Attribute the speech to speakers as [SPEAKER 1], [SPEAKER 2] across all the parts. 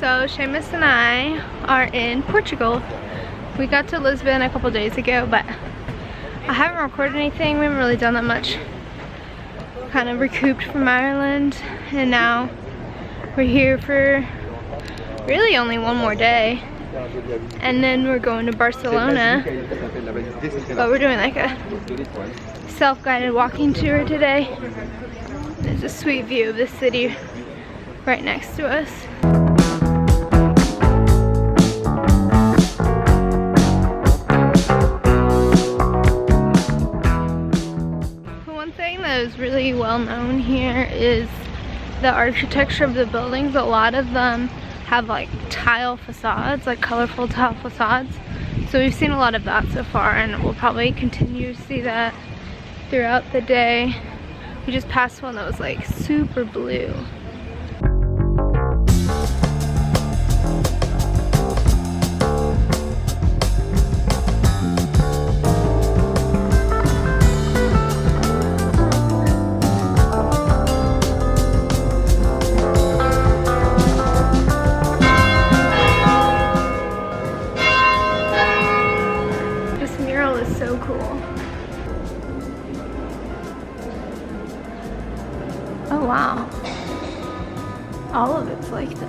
[SPEAKER 1] So Seamus and I are in Portugal. We got to Lisbon a couple days ago, but I haven't recorded anything. We haven't really done that much. Kind of recouped from Ireland, and now we're here for really only one more day. And then we're going to Barcelona. But we're doing like a self-guided walking tour today. There's a sweet view of the city right next to us. One thing that is really well known here is the architecture of the buildings. A lot of them have like tile facades, like colorful tile facades. So we've seen a lot of that so far, and we'll probably continue to see that throughout the day. We just passed one that was like super blue. This mural is so cool. Oh wow, all of it's like this.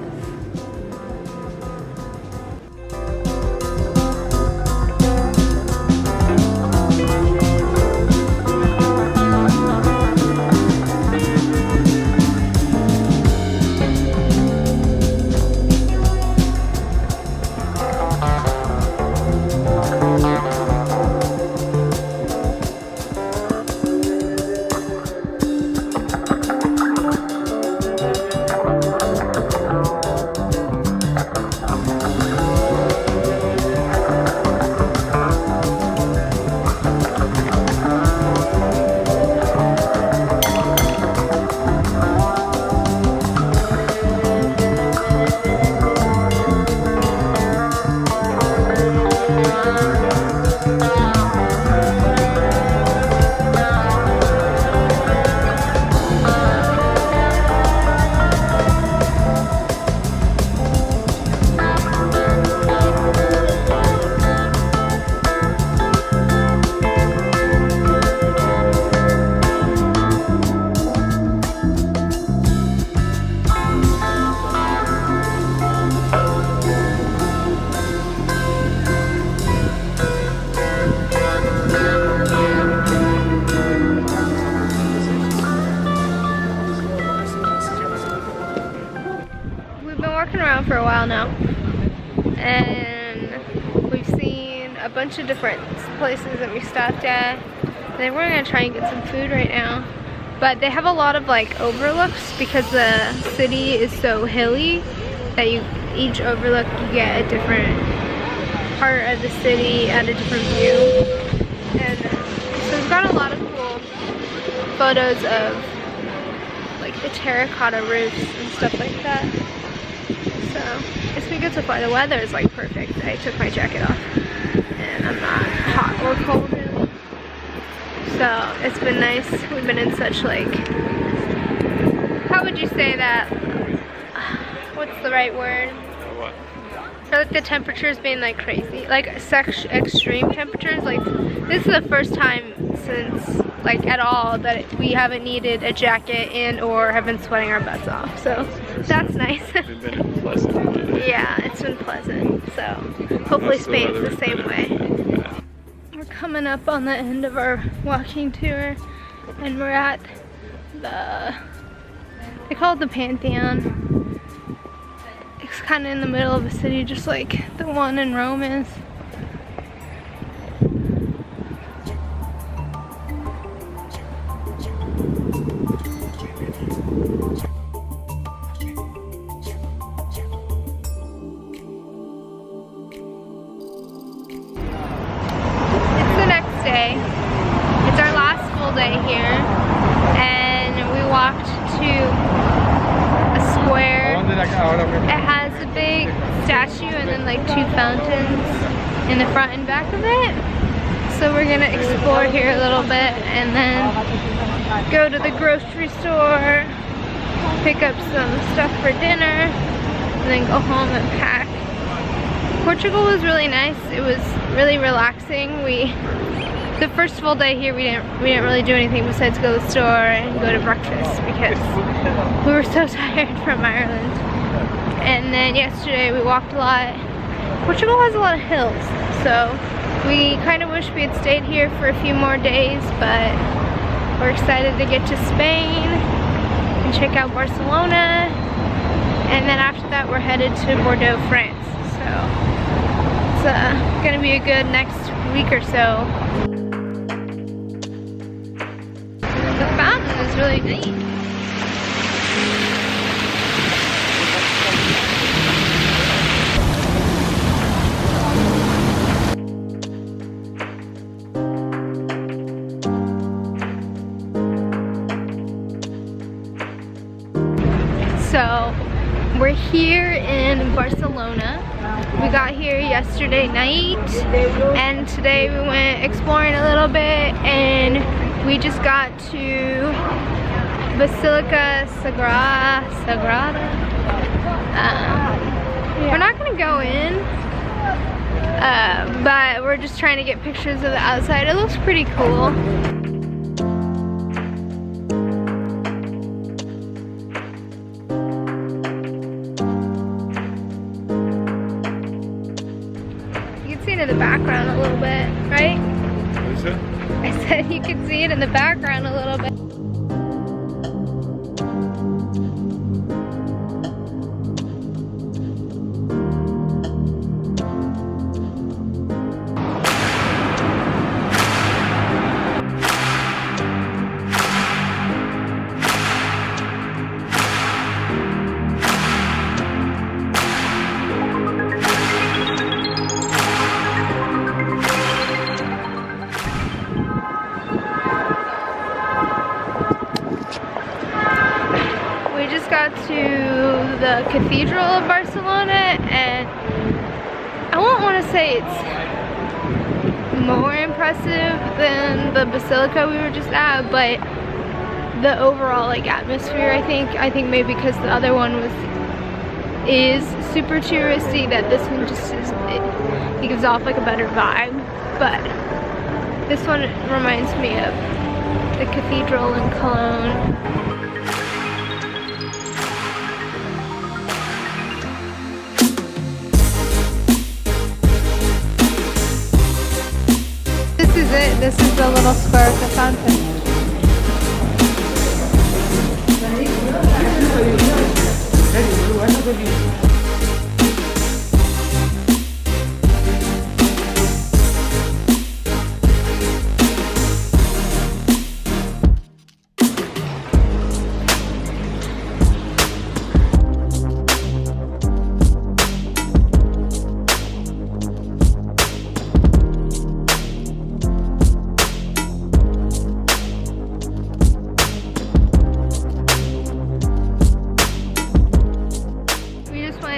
[SPEAKER 1] Around for a while now, and we've seen a bunch of different places that we stopped at. I think we're gonna try and get some food right now, but they have a lot of like overlooks because the city is so hilly that each overlook you get a different part of the city at a different view. And so we've got a lot of cool photos of like the terracotta roofs and stuff like that. So it's been good so far. The weather is like perfect. I took my jacket off and I'm not hot or cold really. So it's been nice. We've been in such like, how would you say that? What's the right word? What? For like the temperatures being like crazy, like extreme temperatures. Like this is the first time since like at all that we haven't needed a jacket and or have been sweating our butts off. So that's nice.
[SPEAKER 2] It's been pleasant.
[SPEAKER 1] Yeah, it's been pleasant. So hopefully Spain's the same way.
[SPEAKER 2] Yeah.
[SPEAKER 1] We're coming up on the end of our walking tour, and we're at they call it the Pantheon. It's kind of in the middle of the city, just like the one in Rome is. Day. It's our last full day here, and we walked to a square. It has a big statue and then like two fountains in the front and back of it. So we're gonna explore here a little bit and then go to the grocery store, pick up some stuff for dinner, and then go home and pack. Portugal was really nice. It was really relaxing. The first full day here we didn't really do anything besides go to the store and go to breakfast because we were so tired from Ireland. And then yesterday we walked a lot. Portugal has a lot of hills, so we kind of wish we had stayed here for a few more days, but we're excited to get to Spain and check out Barcelona. And then after that we're headed to Bordeaux, France. So it's gonna be a good next week or so. The fountain is really neat. So we're here in Barcelona. We got here yesterday night and today we went exploring a little bit, and we just got to Basilica Sagrada. We're not gonna go in, but we're just trying to get pictures of the outside. It looks pretty cool. In the background a little bit, right?
[SPEAKER 2] What is it?
[SPEAKER 1] I said you could see it in the background a little bit. Got to the Cathedral of Barcelona, and I won't want to say it's more impressive than the Basilica we were just at, but the overall like atmosphere, I think maybe because the other one is super touristy, that this one just is, it gives off like a better vibe. But this one reminds me of the cathedral in Cologne. This is the little square of the fountain.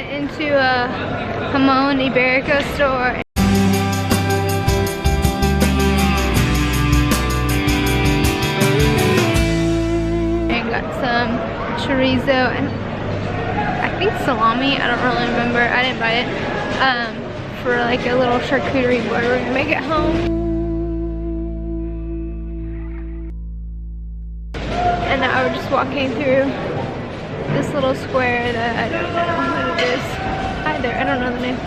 [SPEAKER 1] Into a Jamón Ibérico store and got some chorizo and I think salami, I don't really remember, I didn't buy it, for like a little charcuterie board we're gonna make at home. And now we're just walking through this little square that I don't know what it is either. I don't know the name.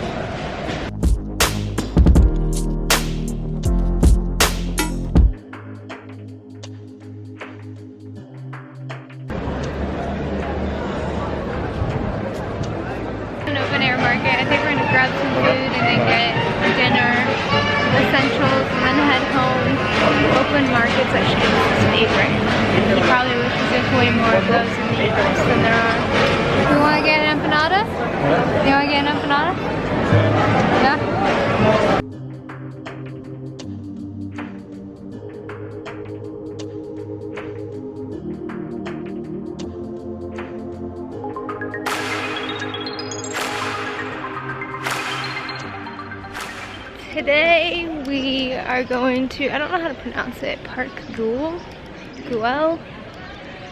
[SPEAKER 1] An open air market. I think we're gonna grab some food and then get dinner, essentials, and then head home. Open markets actually is his favorite. He probably wishes there's way more of those in the US than there are. You want to get an empanada? You want to get an empanada? Yeah? Today we are going to, I don't know how to pronounce it, Park Guell?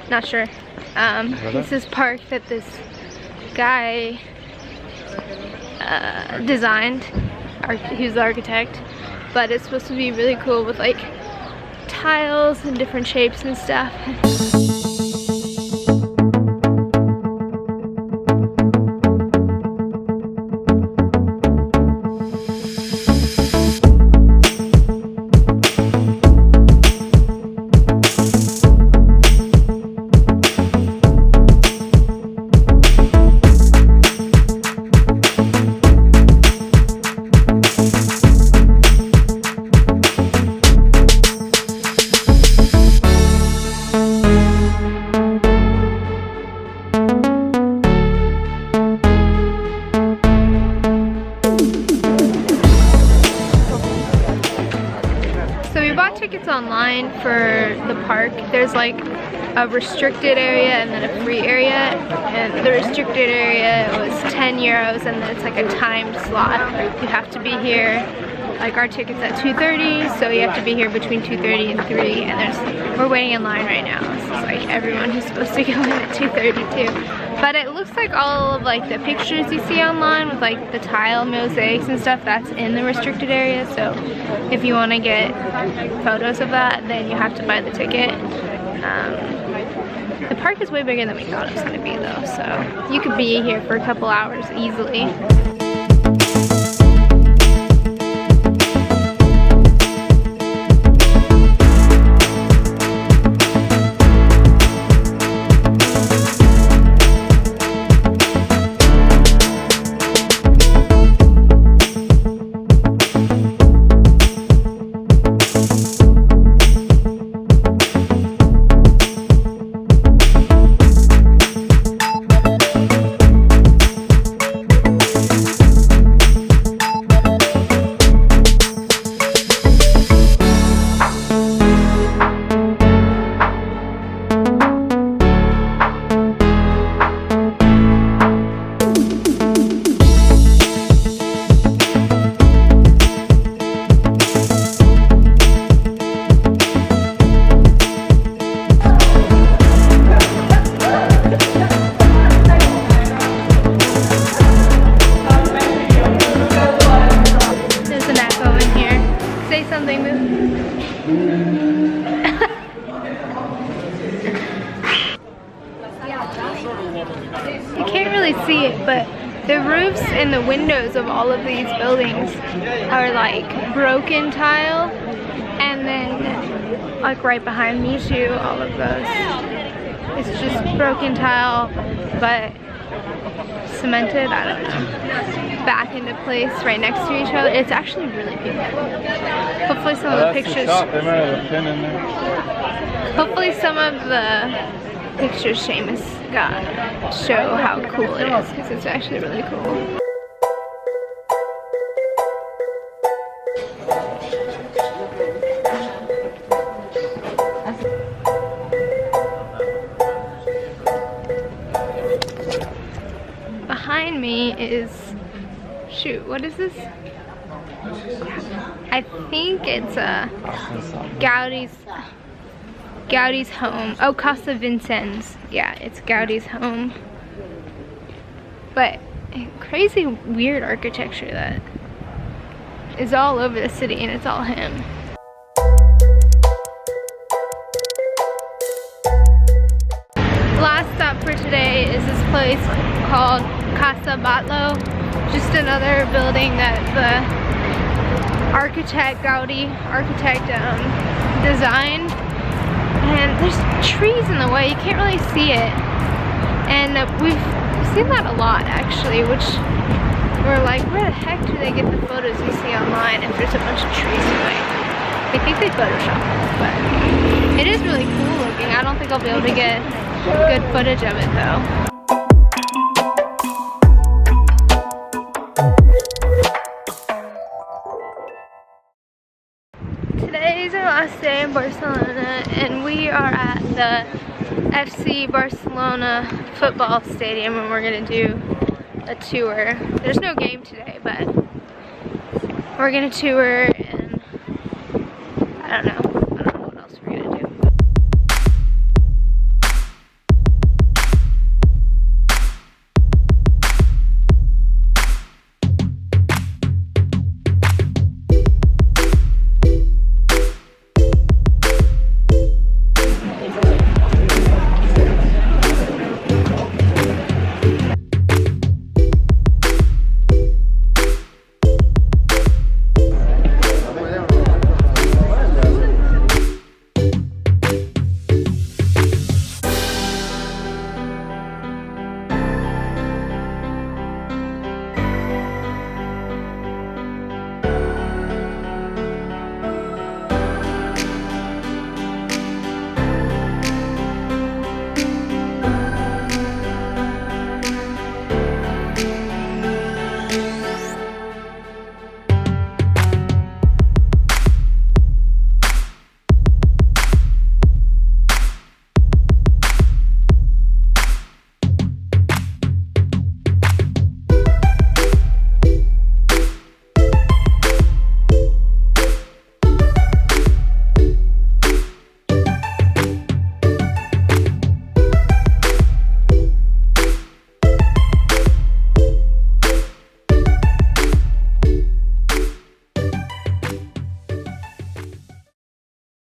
[SPEAKER 1] Not sure. This is park that this guy designed. He was the architect, but it's supposed to be really cool with like tiles and different shapes and stuff. Tickets online for the park. There's like a restricted area and then a free area, and the restricted area was 10 euros and then it's like a timed slot. You have to be here, like our ticket's at 2:30, so you have to be here between 2:30 and 3, and we're waiting in line right now. This is like everyone who's supposed to go in at 2:30 too. But it looks like all of like the pictures you see online with like the tile mosaics and stuff, that's in the restricted area. So if you want to get photos of that, then you have to buy the ticket. The park is way bigger than we thought it was going to be though, so you could be here for a couple hours easily. You can't really see it, but the roofs and the windows of all of these buildings are like broken tile, and then like right behind me too, all of those. It's just broken tile, but cemented, I don't know, back into place right next to each other. It's actually really beautiful. Hopefully some of the pictures, hopefully some of the pictures Seamus got show how cool it is, because it's actually really cool. Behind me is, shoot, what is this? I think it's a Gaudi's home. Oh, Casa Vincennes. Yeah, it's Gaudi's home. But crazy weird architecture that is all over the city, and it's all him. Last stop for today is this place called Casa Batlló. Just another building that the Gaudi architect designed. And there's trees in the way, you can't really see it. And we've seen that a lot actually, which we're like, where the heck do they get the photos you see online if there's a bunch of trees in the way? I think they Photoshop it, but it is really cool looking. I don't think I'll be able to get good footage of it though. Today's our last day in Barcelona, and we are at the FC Barcelona football stadium, and we're gonna do a tour. There's no game today, but we're gonna tour